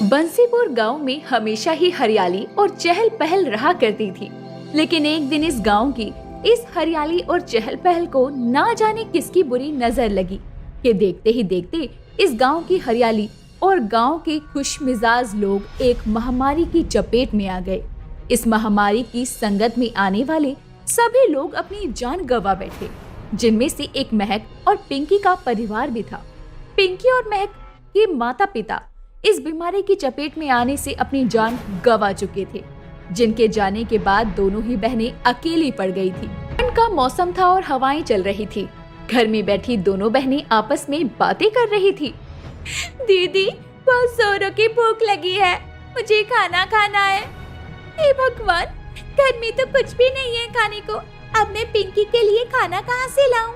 बंसीपुर गांव में हमेशा ही हरियाली और चहल पहल रहा करती थी। लेकिन एक दिन इस गांव की इस हरियाली और चहल पहल को ना जाने किसकी बुरी नजर लगी कि देखते ही देखते इस गांव की हरियाली और गांव के खुशमिजाज लोग एक महामारी की चपेट में आ गए। इस महामारी की संगत में आने वाले सभी लोग अपनी जान गंवा बैठे, जिनमें से एक महक और पिंकी का परिवार भी था। पिंकी और महक के माता पिता इस बीमारी की चपेट में आने से अपनी जान गंवा चुके थे, जिनके जाने के बाद दोनों ही बहनें अकेली पड़ गई थी। ठंड का मौसम था और हवाएं चल रही थी। घर में बैठी दोनों बहनें आपस में बातें कर रही थी। दीदी, बहुत जोरों की भूख लगी है, मुझे खाना खाना है। हे भगवान, घर में तो कुछ भी नहीं है खाने को। अब मैं पिंकी के लिए खाना कहाँ से लाऊं?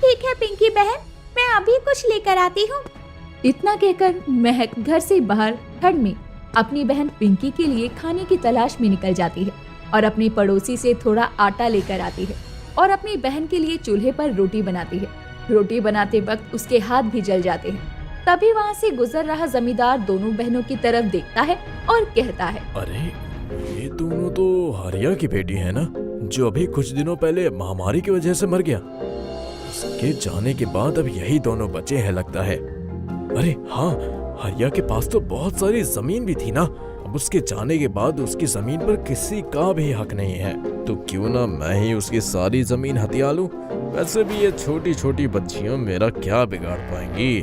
ठीक है पिंकी बहन, मैं अभी कुछ लेकर आती हूँ। इतना कहकर महक घर से बाहर ठंड में अपनी बहन पिंकी के लिए खाने की तलाश में निकल जाती है और अपनी पड़ोसी से थोड़ा आटा लेकर आती है और अपनी बहन के लिए चूल्हे पर रोटी बनाती है। रोटी बनाते वक्त उसके हाथ भी जल जाते हैं। तभी वहाँ से गुजर रहा जमींदार दोनों बहनों की तरफ देखता है और कहता है, अरे ये दोनों तो हरिया की बेटी है ना, जो अभी कुछ दिनों पहले महामारी की वजह से मर गया। उसके जाने के बाद अब यही दोनों बचे हैं लगता है। अरे हाँ, हरिया के पास तो बहुत सारी जमीन भी थी ना। अब उसके जाने के बाद उसकी जमीन पर किसी का भी हक नहीं है, तो क्यों ना मैं ही उसकी सारी जमीन हथिया लूं। वैसे भी ये छोटी छोटी बच्चियां मेरा क्या बिगाड़ पाएंगी।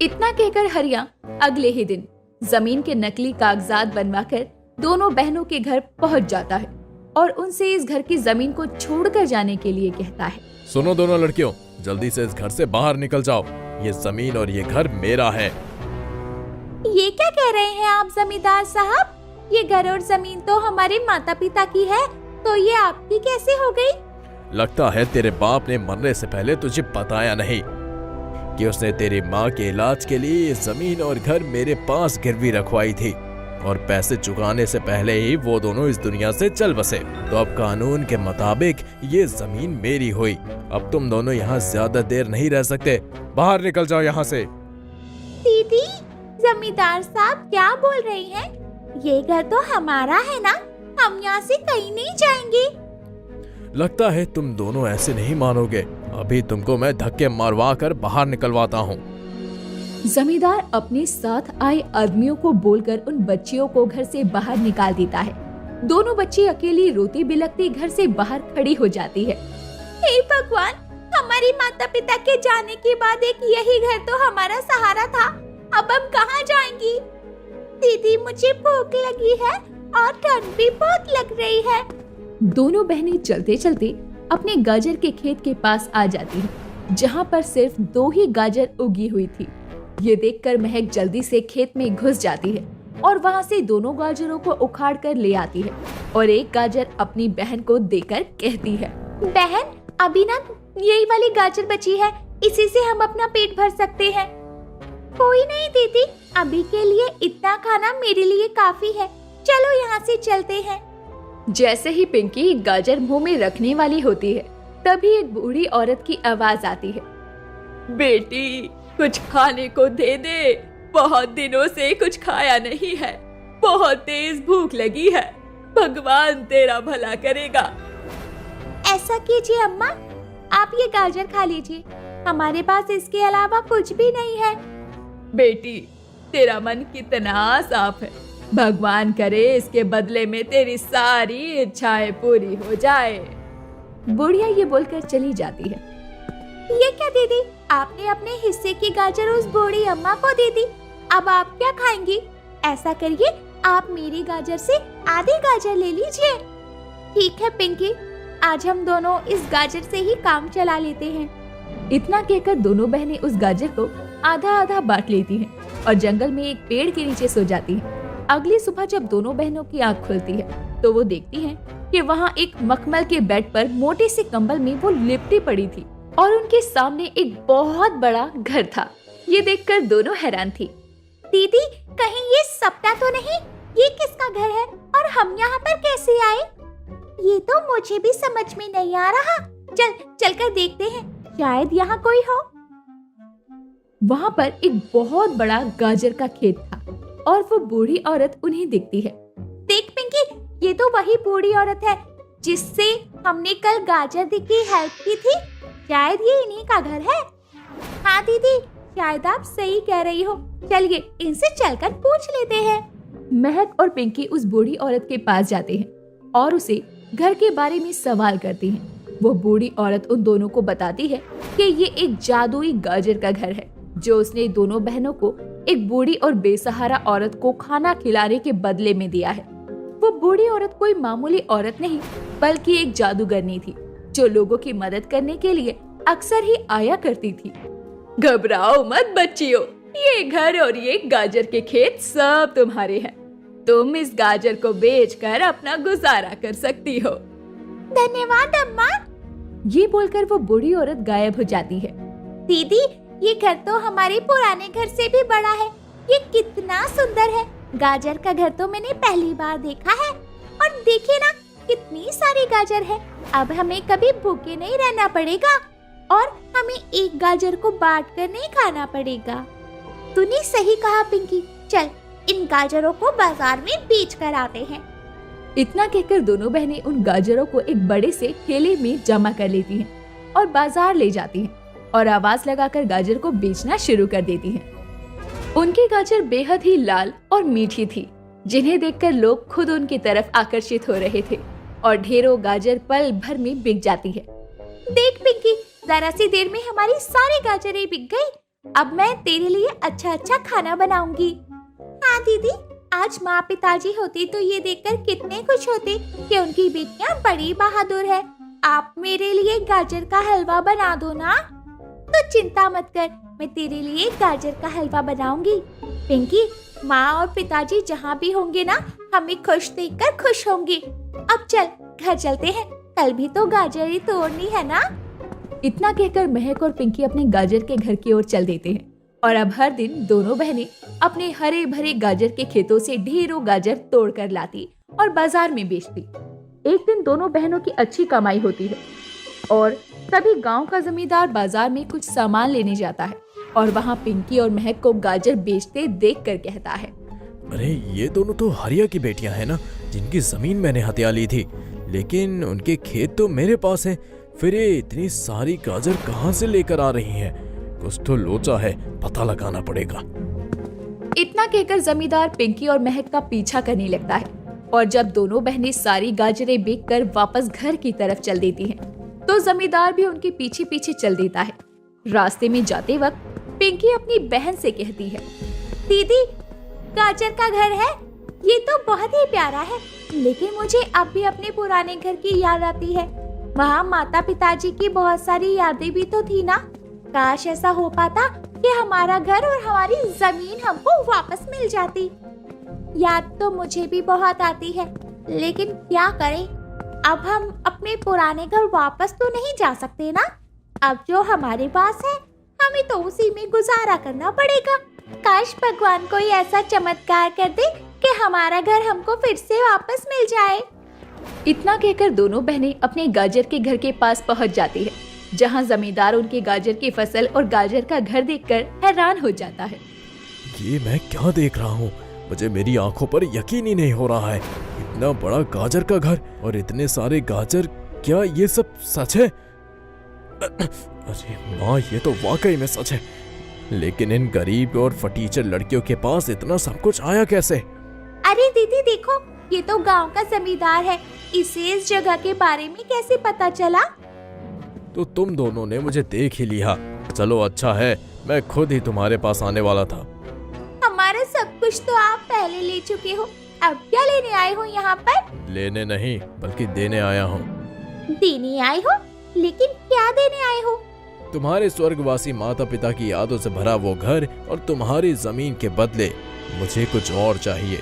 इतना कहकर हरिया अगले ही दिन जमीन के नकली कागजात बनवाकर दोनों बहनों के घर पहुंच जाता है और उनसे इस घर की जमीन को छोड़कर जाने के लिए कहता है। सुनो दोनों लड़कियों, जल्दी से इस घर से बाहर निकल जाओ। ये जमीन और ये घर मेरा है। ये क्या कह रहे हैं आप जमींदार साहब? ये घर और जमीन तो हमारे माता पिता की है, तो ये आपकी कैसे हो गई? लगता है तेरे बाप ने मरने से पहले तुझे बताया नहीं कि उसने तेरी माँ के इलाज के लिए ये जमीन और घर मेरे पास गिरवी रखवाई थी और पैसे चुकाने से पहले ही वो दोनों इस दुनिया से चल बसे। तो अब कानून के मुताबिक ये जमीन मेरी हुई। अब तुम दोनों यहाँ ज्यादा देर नहीं रह सकते, बाहर निकल जाओ यहाँ से। दीदी, जमींदार साहब क्या बोल रही हैं? ये घर तो हमारा है ना, हम यहाँ से कहीं नहीं जाएंगे। लगता है तुम दोनों ऐसे नहीं मानोगे। अभी तुमको मैं धक्के मारवा कर बाहर निकलवाता हूँ। जमींदार अपने साथ आए आदमियों को बोलकर उन बच्चियों को घर से बाहर निकाल देता है। दोनों बच्ची अकेली रोती बिलखती घर से बाहर खड़ी हो जाती है। हे भगवान, हमारी माता पिता के जाने के बाद एक यही घर तो हमारा सहारा था। अब हम कहाँ जाएंगी? दीदी, मुझे भूख लगी है और ठंड भी बहुत लग रही है। दोनों बहनें चलते चलते अपने गाजर के खेत के पास आ जाती हैं, जहाँ पर सिर्फ 2 ही गाजर उगी हुई थी। ये देखकर महक जल्दी से खेत में घुस जाती है और वहाँ से दोनों गाजरों को उखाड़ कर ले आती है और एक गाजर अपनी बहन को देकर कहती है, बहन, अभी ना यही वाली गाजर बची है, इसी से हम अपना पेट भर सकते हैं। कोई नहीं दीदी, अभी के लिए इतना खाना मेरे लिए काफी है। चलो यहाँ से चलते हैं। जैसे ही पिंकी गाजर मुंह में रखने वाली होती है, तभी एक बूढ़ी औरत की आवाज आती है, बेटी, कुछ खाने को दे दे, बहुत दिनों से कुछ खाया नहीं है, बहुत तेज भूख लगी है, भगवान तेरा भला करेगा। ऐसा कीजिए अम्मा, आप ये गाजर खा लीजिए, हमारे पास इसके अलावा कुछ भी नहीं है। बेटी, तेरा मन कितना साफ है, भगवान करे इसके बदले में तेरी सारी इच्छाएं पूरी हो जाए। बुढ़िया ये बोलकर चली जाती है। ये क्या दीदी, आपने अपने हिस्से की गाजर उस बूढ़ी अम्मा को दे दी, अब आप क्या खाएंगी? ऐसा करिए, आप मेरी गाजर से आधी गाजर ले लीजिए। ठीक है पिंकी, आज हम दोनों इस गाजर से ही काम चला लेते हैं। इतना कहकर दोनों बहनें उस गाजर को आधा आधा बांट लेती हैं और जंगल में एक पेड़ के नीचे सो जाती हैं। अगली सुबह जब दोनों बहनों की आँख खुलती है तो वो देखती हैं कि वहाँ एक मखमल के बेड पर मोटे से कंबल में वो लिपटी पड़ी थी और उनके सामने एक बहुत बड़ा घर था। ये देखकर दोनों हैरान थी। दीदी, कहीं ये सपना तो नहीं? ये किसका घर है और हम यहाँ पर कैसे आए? ये तो मुझे भी समझ में नहीं आ रहा। चल कर देखते हैं, शायद यहाँ कोई हो। वहाँ पर एक बहुत बड़ा गाजर का खेत था और वो बूढ़ी औरत उन्हें दिखती है। देख पिंकी, ये तो वही बूढ़ी औरत है जिससे हमने कल गाजर दी की हेल्प की थी। शायद ये इन्हीं का घर है। हाँ दीदी, शायद आप सही कह रही हो। चलिए इनसे चलकर पूछ लेते हैं। महक और पिंकी उस बूढ़ी औरत के पास जाते हैं और उसे घर के बारे में सवाल करती हैं। वो बूढ़ी औरत उन दोनों को बताती है कि ये एक जादुई गाजर का घर है जो उसने दोनों बहनों को एक बूढ़ी और बेसहारा औरत को खाना खिलाने के बदले में दिया है। वो बूढ़ी औरत कोई मामूली औरत नहीं बल्कि एक जादूगरनी थी जो लोगों की मदद करने के लिए अक्सर ही आया करती थी। घबराओ मत बच्चियों, ये घर और ये गाजर के खेत सब तुम्हारे हैं। तुम इस गाजर को बेचकर अपना गुजारा कर सकती हो। धन्यवाद अम्मा। ये बोलकर वो बूढ़ी औरत गायब हो जाती है। दीदी, ये घर तो हमारे पुराने घर से भी बड़ा है। ये कितना सुंदर है। गाजर का घर तो मैंने पहली बार देखा है। और देखिए ना, कितनी सारी गाजर है। अब हमें कभी भूखे नहीं रहना पड़ेगा और हमें एक गाजर को बांट कर नहीं खाना पड़ेगा। तूने सही कहा पिंकी। चल इन गाजरों को बाजार में बेच कर आते हैं। इतना कहकर दोनों बहनें उन गाजरों को एक बड़े से ठेले में जमा कर लेती हैं और बाजार ले जाती हैं और आवाज लगाकर गाजर को बेचना शुरू कर देती हैं। उनकी गाजर बेहद ही लाल और मीठी थी, जिन्हें देखकर लोग खुद उनकी तरफ आकर्षित हो रहे थे और ढेरों गाजर पल भर में बिक जाती है। देख पिंकी, जरा सी देर में हमारी सारी गाजरें बिक गई। अब मैं तेरे लिए अच्छा अच्छा खाना बनाऊंगी। हाँ दीदी, आज माँ पिताजी होते तो ये देखकर कितने खुश होते कि उनकी बेटियाँ बड़ी बहादुर है। आप मेरे लिए गाजर का हलवा बना दो ना। तो चिंता मत कर, मैं तेरे लिए गाजर का हलवा बनाऊंगी। पिंकी, माँ और पिताजी जहाँ भी होंगे ना, हमें खुश देखकर खुश होंगे। अब चल घर चलते हैं, कल भी तो गाजर ही तोड़नी है ना। इतना कहकर महक और पिंकी अपने गाजर के घर की ओर चल देते हैं और अब हर दिन दोनों बहनें अपने हरे भरे गाजर के खेतों से ढेरों गाजर तोड़ कर लाती और बाजार में बेचती। एक दिन दोनों बहनों की अच्छी कमाई होती है और तभी गांव का जमींदार बाजार में कुछ सामान लेने जाता है और वहां पिंकी और महक को गाजर बेचते देखकर कहता है, अरे ये दोनों तो हरिया की बेटियां हैं ना, जिनकी जमीन मैंने हत्या ली थी, लेकिन उनके खेत तो मेरे पास हैं। फिर ये इतनी सारी गाजर कहाँ से लेकर आ रही हैं? कुछ तो लोचा है, पता लगाना पड़ेगा। इतना कहकर जमींदार पिंकी और महक का पीछा करने लगता है और जब दोनों बहनें सारी गाजरें बेचकर वापस घर की तरफ चल देती हैं, तो जमींदार भी उनके पीछे पीछे चल देता है। रास्ते में जाते वक्त पिंकी अपनी बहन से कहती है, दीदी, गाजर का घर है, ये तो बहुत ही प्यारा है, लेकिन मुझे अब भी अपने पुराने घर की याद आती है। वहाँ माता पिताजी की बहुत सारी यादें भी तो थी ना। काश ऐसा हो पाता कि हमारा घर और हमारी जमीन हमको वापस मिल जाती। याद तो मुझे भी बहुत आती है, लेकिन क्या करें, अब हम अपने पुराने घर वापस तो नहीं जा सकते ना। अब जो हमारे पास है हमें तो उसी में गुजारा करना पड़ेगा। काश भगवान कोई ऐसा चमत्कार कर दे कि हमारा घर हमको फिर से वापस मिल जाए। इतना कहकर दोनों बहनें अपने गाजर के घर के पास पहुंच जाती है, जहां जमींदार उनके गाजर की फसल और गाजर का घर देखकर हैरान हो जाता है। ये मैं क्या देख रहा हूँ? मुझे मेरी आंखों पर यकीन ही नहीं हो रहा है। इतना बड़ा गाजर का घर और इतने सारे गाजर, क्या ये सब सच है? अरे माँ, ये तो वाकई में सच है। लेकिन इन गरीब और फटीचर लड़कियों के पास इतना सब कुछ आया कैसे? अरे दीदी देखो, ये तो गांव का जमींदार है। इसे इस जगह के बारे में कैसे पता चला? तो तुम दोनों ने मुझे देख ही लिया। चलो अच्छा है, मैं खुद ही तुम्हारे पास आने वाला था। हमारा सब कुछ तो आप पहले ले चुके हो, अब क्या लेने आए हो यहाँ पर? लेने नहीं बल्कि देने आया हूँ। देने आए हो? लेकिन क्या देने आए हो? तुम्हारे स्वर्गवासी माता पिता की यादों से भरा वो घर और तुम्हारी जमीन के बदले मुझे कुछ और चाहिए।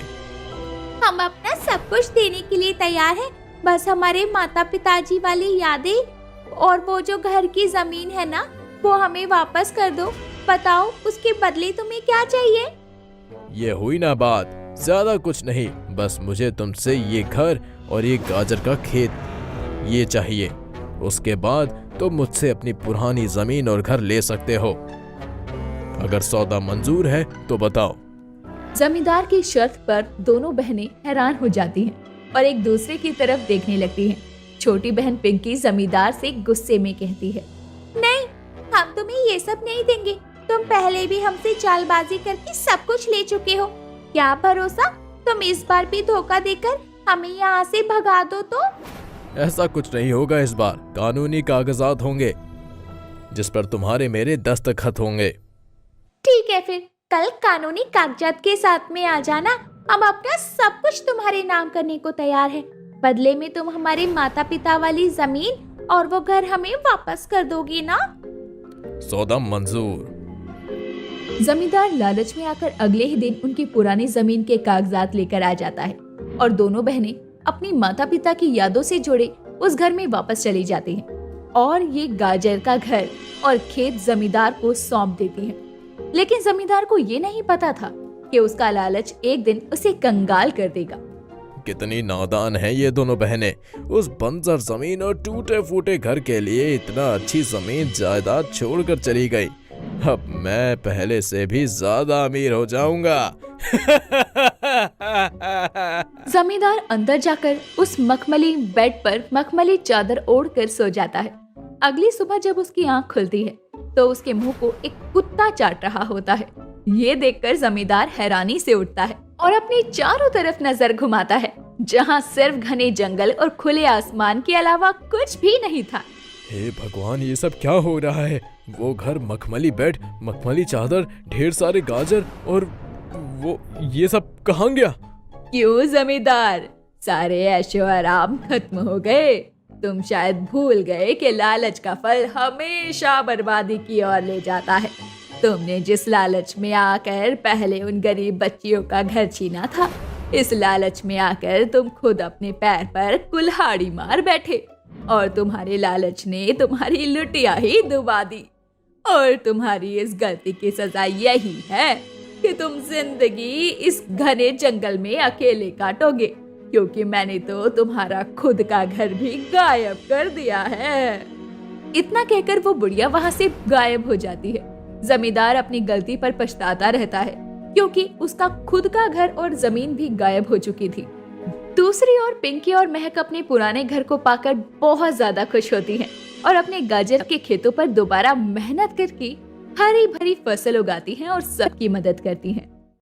हम अपना सब कुछ देने के लिए तैयार हैं, बस हमारे माता पिताजी वाली यादें और वो जो घर की जमीन है ना, वो हमें वापस कर दो। बताओ उसके बदले तुम्हें क्या चाहिए? ये हुई ना बात, ज्यादा कुछ नहीं, बस मुझे तुमसे ये घर और ये गाजर का खेत ये चाहिए। उसके बाद तुम मुझसे अपनी पुरानी जमीन और घर ले सकते हो। अगर सौदा मंजूर है तो बताओ। जमींदार की शर्त पर दोनों बहनें हैरान हो जाती हैं और एक दूसरे की तरफ देखने लगती हैं। छोटी बहन पिंकी जमींदार से गुस्से में कहती है, नहीं, हम तुम्हें ये सब नहीं देंगे। तुम पहले भी हमसे चालबाजी करके सब कुछ ले चुके हो। क्या भरोसा तुम इस बार भी धोखा देकर हमें यहाँ से भगा दो तो? ऐसा कुछ नहीं होगा इस बार। कानूनी कागजात होंगे जिस पर तुम्हारे मेरे दस्तखत होंगे। ठीक है, फिर कल कानूनी कागजात के साथ में आ जाना। हम अपना सब कुछ तुम्हारे नाम करने को तैयार है। बदले में तुम हमारे माता पिता वाली जमीन और वो घर हमें वापस कर दोगी ना? सौदा मंजूर। जमींदार लालच में आकर अगले ही दिन उनकी पुरानी जमीन के कागजात लेकर आ जाता है और दोनों बहनें अपनी माता पिता की यादों से जुड़े उस घर में वापस चली जाती हैं और ये गाजर का घर और खेत जमींदार को सौंप देती हैं। लेकिन जमींदार को ये नहीं पता था कि उसका लालच एक दिन उसे कंगाल कर देगा। कितनी नादान है ये दोनों बहनें। उस बंजर जमीन और टूटे फूटे घर के लिए इतना अच्छी जमीन जायदाद छोड़कर चली गई। अब मैं पहले से भी ज्यादा अमीर हो जाऊंगा। जमींदार अंदर जाकर उस मखमली बेड पर मखमली चादर ओढ़कर सो जाता है। अगली सुबह जब उसकी आंख खुलती है तो उसके मुंह को एक कुत्ता चाट रहा होता है। ये देखकर जमींदार हैरानी से उठता है और अपनी चारों तरफ नजर घुमाता है, जहाँ सिर्फ घने जंगल और खुले आसमान के अलावा कुछ भी नहीं था। हे भगवान, ये सब क्या हो रहा है? वो घर, मखमली बेड, मखमली चादर, ढेर सारे गाजर और वो ये सब कहाँ गया? क्यों जमींदार, सारे ऐशो आराम खत्म हो गए? तुम शायद भूल गए कि लालच का फल हमेशा बर्बादी की ओर ले जाता है। तुमने जिस लालच में आकर पहले उन गरीब बच्चियों का घर छीना था, इस लालच में आकर तुम खुद अपने पैर पर कुल्हाड़ी मार बैठे और तुम्हारे लालच ने तुम्हारी लुटिया ही डुबा दी। और तुम्हारी इस गलती की सजा यही है कि तुम जिंदगी इस घने जंगल में अकेले काटोगे, क्योंकि मैंने तो तुम्हारा खुद का घर भी गायब कर दिया है। इतना कहकर वो बुढ़िया वहाँ से गायब हो जाती है। जमींदार अपनी गलती पर पछताता रहता है, क्योंकि उसका खुद का घर और जमीन भी गायब हो चुकी थी। दूसरी ओर पिंकी और महक अपने पुराने घर को पाकर बहुत ज्यादा खुश होती हैं और अपने गाजर के खेतों पर दोबारा मेहनत करके हरी भरी फसल उगाती हैं और सबकी मदद करती हैं।